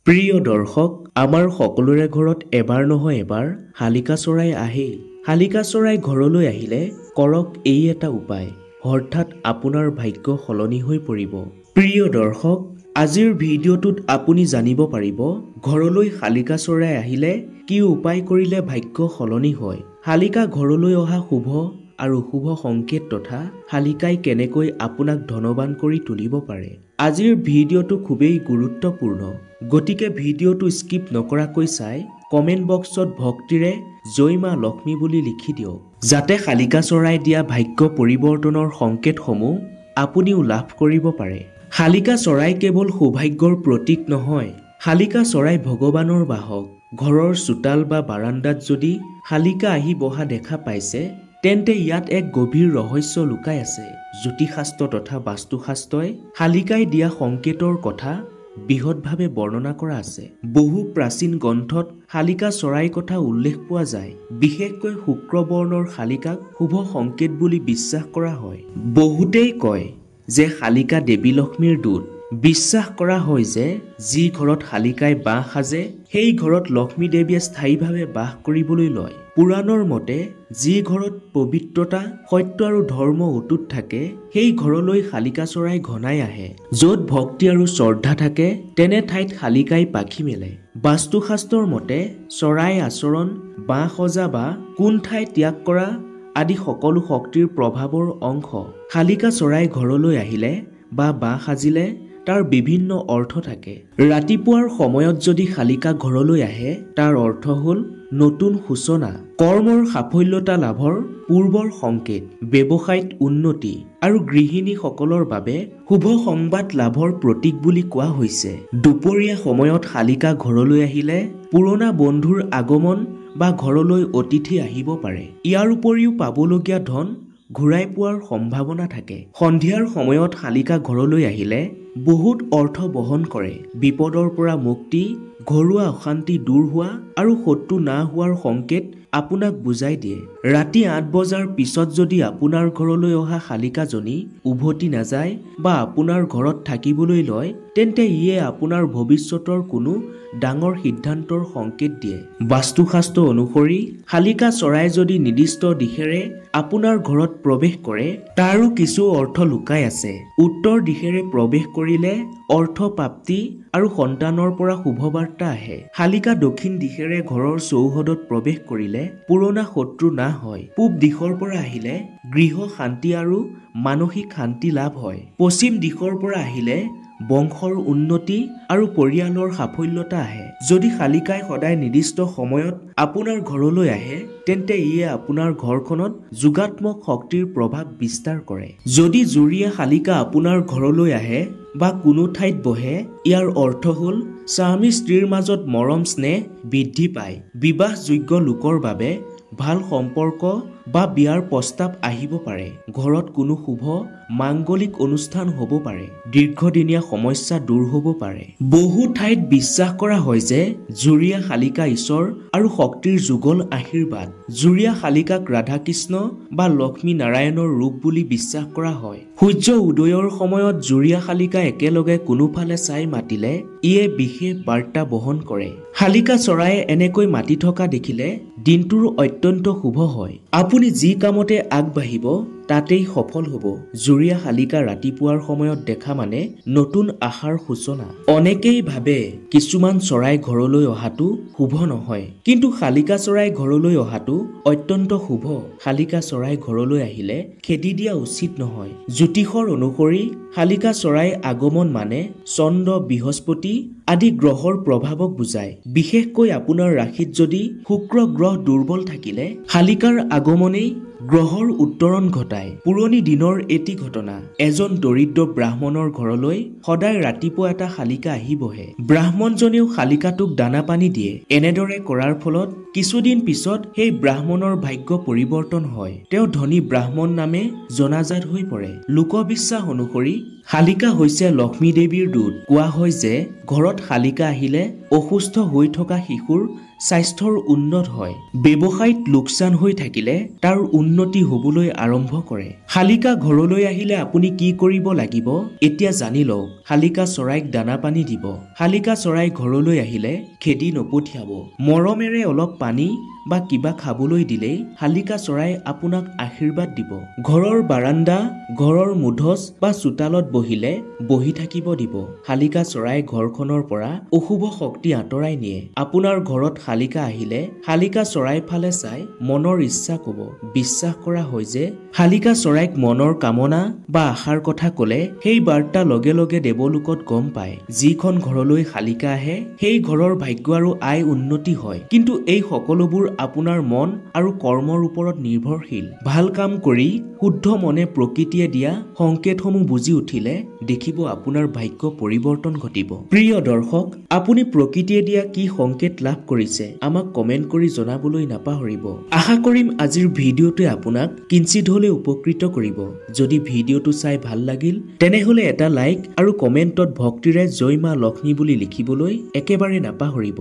প্ৰিয় দৰ্শক, আমাৰ সকলোৰে ঘৰত এবাৰ নহয় এবাৰ শালিকা চৰাই আহেই। শালিকা চৰাই ঘৰলৈ আহিলে কৰক এই এটা উপায়, হঠাৎ আপোনাৰ ভাগ্য সলনি হৈ পৰিব। প্ৰিয় দৰ্শক, আজিৰ ভিডিঅ'টোত আপুনি জানিব পাৰিব ঘৰলৈ শালিকা চৰাই আহিলে কি উপায় কৰিলে ভাগ্য সলনি হয়। শালিকা ঘৰলৈ অহা শুভ আৰু অশুভ সংকেত তথা শালিকাই কেনেকৈ আপোনাক ধনৱান কৰি তুলিব পাৰে। আজিৰ ভিডিঅ'টো খুবেই গুৰুত্বপূৰ্ণ, গতিকে ভিডিঅ'টো স্কিপ নকৰাকৈ চাই কমেণ্ট বক্সত ভক্তিৰে জয় মা লক্ষ্মী বুলি লিখি দিয়ক, যাতে শালিকা চৰাই দিয়া ভাগ্য পৰিৱৰ্তনৰ সংকেতসমূহ আপুনিও লাভ কৰিব পাৰে। শালিকা চৰাই কেৱল সৌভাগ্যৰ প্ৰতীক নহয়, শালিকা চৰাই ভগৱানৰ বাহক। ঘৰৰ চোতাল বা বাৰাণ্ডাত যদি শালিকা আহি বহা দেখা পাইছে, তেন্তে ইয়াত এক গভীৰ ৰহস্য লুকাই আছে। জ্যোতিষশাস্ত্ৰ তথা বাস্তুশাস্ত্ৰই শালিকাই দিয়া সংকেতৰ কথা বৃহৎভাৱে বৰ্ণনা কৰা আছে। বহু প্ৰাচীন গ্ৰন্থত শালিকা চৰাইৰ কথা উল্লেখ পোৱা যায়। বিশেষকৈ শুক্ৰবৰ্ণৰ শালিকাক শুভ সংকেত বুলি বিশ্বাস কৰা হয়। বহুতেই কয় যে শালিকা দেৱী লক্ষ্মীৰ দূত। বিশ্বাস কৰা হয় যে যি ঘৰত শালিকাই বাঁহ সাজে সেই ঘৰত লক্ষ্মী দেৱীয়ে স্থায়ীভাৱে বাস কৰিবলৈ লয়। পুৰাণৰ মতে যি ঘৰত পবিত্ৰতা, সত্য আৰু ধৰ্ম অটুট থাকে সেই ঘৰলৈ শালিকা চৰাই ঘনাই আহে। য'ত ভক্তি আৰু শ্ৰদ্ধা থাকে তেনে ঠাইত শালিকাই পাখি মেলে। বাস্তুশাস্ত্ৰৰ মতে চৰাই আচৰণ, বাঁহ সজা বা কোন ঠাই ত্যাগ কৰা আদি সকলো শক্তিৰ প্ৰভাৱৰ অংশ। শালিকা চৰাই ঘৰলৈ আহিলে বা বাঁহ সাজিলে তাৰ বিভিন্ন অৰ্থ থাকে। ৰাতিপুৱাৰ সময়ত যদি শালিকা ঘৰলৈ আহে তাৰ অৰ্থ হ'ল নতুন সূচনা, কৰ্মৰ সাফল্যতা লাভৰ পূৰ্বৰ সংকেত, ব্যৱসায়ত উন্নতি আৰু গৃহিণীসকলৰ বাবে শুভ সংবাদ লাভৰ প্ৰতীক বুলি কোৱা হৈছে। দুপৰীয়া সময়ত শালিকা ঘৰলৈ আহিলে পুৰণা বন্ধুৰ আগমন বা ঘৰলৈ অতিথি আহিব পাৰে। ইয়াৰ উপৰিও পাবলগীয়া ধন ঘূৰাই পোৱাৰ সম্ভাৱনা থাকে। সন্ধিয়াৰ সময়ত শালিকা ঘৰলৈ আহিলে বহুত অৰ্থ বহন কৰে। বিপদৰ পৰা মুক্তি, ঘৰুৱা অশান্তি দূৰ হোৱা আৰু শত্ৰু না হোৱাৰ সংকেত আপোনাক বুজাই দিয়ে। ৰাতি 8 বজাৰ পিছত যদি আপোনাৰ ঘৰলৈ অহা শালিকাজনী উভতি নাযায় বা আপোনাৰ ঘৰত থাকিবলৈ লয়, তেন্তে ইয়ে আপোনাৰ ভৱিষ্যতৰ কোনো ডাঙৰ সিদ্ধান্তৰ সংকেত দিয়ে। বাস্তুশাস্ত্ৰ অনুসৰি শালিকা চৰাই যদি নিৰ্দিষ্ট দিশেৰে আপোনাৰ ঘৰত প্ৰৱেশ কৰে তাৰো কিছু অৰ্থ লুকাই আছে। উত্তৰ দিশেৰে প্ৰৱেশ কৰিলে অৰ্থ প্ৰাপ্তি আৰু সন্তানৰ পৰা শুভবাৰ্তা আহে। শালিকা দক্ষিণ দিশেৰে ঘৰৰ চৌহদত প্ৰৱেশ কৰিলে পুৰণা শত্ৰু নাশ হয়। পূব দিশৰ পৰা আহিলে গৃহ শান্তি আৰু মানসিক শান্তি লাভ হয়। পশ্চিম দিশৰ পৰা আহিলে বংশৰ উন্নতি আৰু পৰিয়ালৰ সাফল্যতা আহে। যদি শালিকাই সদায় নিৰ্দিষ্ট সময়ত আপোনাৰ ঘৰলৈ আহে তেন্তে ইয়ে আপোনাৰ ঘৰখনত যোগাত্মক শক্তিৰ প্ৰভাৱ বিস্তাৰ কৰে। যদি জুৰীয়া শালিকা আপোনাৰ ঘৰলৈ আহে বা কোনো ঠাইত বহে, ইয়াৰ অৰ্থ হ'ল স্বামী স্ত্ৰীৰ মাজত মৰম স্নেহ বৃদ্ধি পায়। বিবাহযোগ্য লোকৰ বাবে ভাল সম্পৰ্ক বা বিয়াৰ প্ৰস্তাৱ আহিব পাৰে। ঘৰত কোনো শুভ মাংগলিক অনুষ্ঠান হ'ব পাৰে। দীৰ্ঘদিনীয়া সমস্যা দূৰ হ'ব পাৰে। বহু ঠাইত বিশ্বাস কৰা হয় যে জুৰীয়া শালিকা ঈশ্বৰ আৰু শক্তিৰ যুগল আশীৰ্বাদ। জুৰীয়া শালিকাক ৰাধা কৃষ্ণ বা লক্ষ্মী নাৰায়ণৰ ৰূপ বুলি বিশ্বাস কৰা হয়। সূৰ্য উদয়ৰ সময়ত জুৰীয়া শালিকা একেলগে কোনোফালে চাই মাতিলে ইয়ে বিশেষ বাৰ্তা বহন কৰে। শালিকা চৰায়ে এনেকৈ মাতি থকা দেখিলে দিনটোৰ অত্যন্ত শুভ হয়। আপুনি যি কামতে আগবাঢ়িব তাতেই সফল হ'ব। জুৰীয়া শালিকা ৰাতিপুৱাৰ সময়ত দেখা মানে নতুন আশাৰ সূচনা। অনেকেই ভাবে কিছুমান চৰাই ঘৰলৈ অহাটো শুভ নহয়, কিন্তু শালিকা চৰাই ঘৰলৈ অহাটো অত্যন্ত শুভ। শালিকা চৰাই ঘৰলৈ আহিলে খেদি দিয়া উচিত নহয়। জ্যোতিষৰ অনুসৰি শালিকা চৰাই আগমন মানে চন্দ্ৰ, বৃহস্পতি আদি গ্ৰহৰ প্ৰভাৱক বুজায়। বিশেষকৈ আপোনাৰ ৰাশিত যদি শুক্ৰ গ্ৰহ দুৰ্বল থাকিলে শালিকাৰ আগমনেই গ্ৰহৰ উত্তৰণ ঘটায়। পুৰণি দিনৰ এটি ঘটনা, এজন দৰিদ্ৰ ব্ৰাহ্মণৰ ঘৰলৈ সদায় ৰাতিপুৱা এটা শালিকা আহি বহে। ব্ৰাহ্মণজনেও শালিকাটোক দানা পানী দিয়ে। এনেদৰে কৰাৰ ফলত কিছুদিন পিছত সেই ব্ৰাহ্মণৰ ভাগ্য পৰিৱৰ্তন হয়। তেওঁ ধনী ব্ৰাহ্মণ নামে জনাজাত হৈ পৰে। লোকবিশ্বাস অনুসৰি শালিকা হৈছে লক্ষ্মী দেৱীৰ দূত। কোৱা হয় যে ঘৰত শালিকা আহিলে অসুস্থ হৈ থকা শিশুৰ স্বাস্থ্যৰ উন্নত হয়। ব্যৱসায়ত লোকচান হৈ থাকিলে তাৰ উন্নতি হ'বলৈ আৰম্ভ কৰে। শালিকা ঘৰলৈ আহিলে আপুনি কি কৰিব লাগিব এতিয়া জানি লওক। শালিকা চৰাইক দানা পানী দিব। শালিকা চৰাই ঘৰলৈ আহিলে খেদি নপঠিয়াব। মৰমেৰে অলপ পানী বা কিবা খাবলৈ দিলেই শালিকা চৰাই আপোনাক আশীৰ্বাদ দিব। ঘৰৰ বাৰান্দা, ঘৰৰ মুধচ বা চোতালত বহিলে বহি থাকিব দিব। শালিকা চৰাই ঘৰখনৰ পৰা অশুভ শক্তি আঁতৰাই নিয়ে। আপোনাৰ ঘৰত শালিকা আহিলে শালিকা চৰাই ফালে চাই মনৰ ইচ্ছা কব। বিশ্বাস কৰা হয় যে শালিকা চৰাইক মনৰ কামনা বা আশাৰ কথা কলে সেই বাৰ্তা লগে লগে দেৱলোকত গম পায়। যিখন ঘৰলৈ শালিকা আহে সেই ঘৰৰ ভাগ্য আৰু আয় উন্নতি হয়। কিন্তু এই সকলোবোৰ আপোনাৰ মন আৰু কৰ্মৰ ওপৰত নিৰ্ভৰশীল। ভাল কাম কৰি শুদ্ধ মনে প্ৰকৃতিয়ে দিয়া সংকেতসমূহ বুজি উঠিলে দেখিব আপোনাৰ ভাগ্য পৰিৱৰ্তন ঘটিব। প্ৰিয় দৰ্শক, আপুনি প্ৰকৃতিয়ে দিয়া কি সংকেত লাভ কৰিছে আমাক কমেন্ট কৰি জনাবলৈ নাপাহৰিব। আশা কৰিম আজিৰ ভিডিঅ'টোৱে আপোনাক কিঞ্চিত হ'লেও উপকৃত কৰিব। যদি ভিডিঅ'টো চাই ভাল লাগিল তেনেহলে এটা লাইক আৰু কমেন্টত ভক্তিৰে জয় মা লক্ষ্মী বুলি লিখিবলৈ একেবাৰে নাপাহৰিব।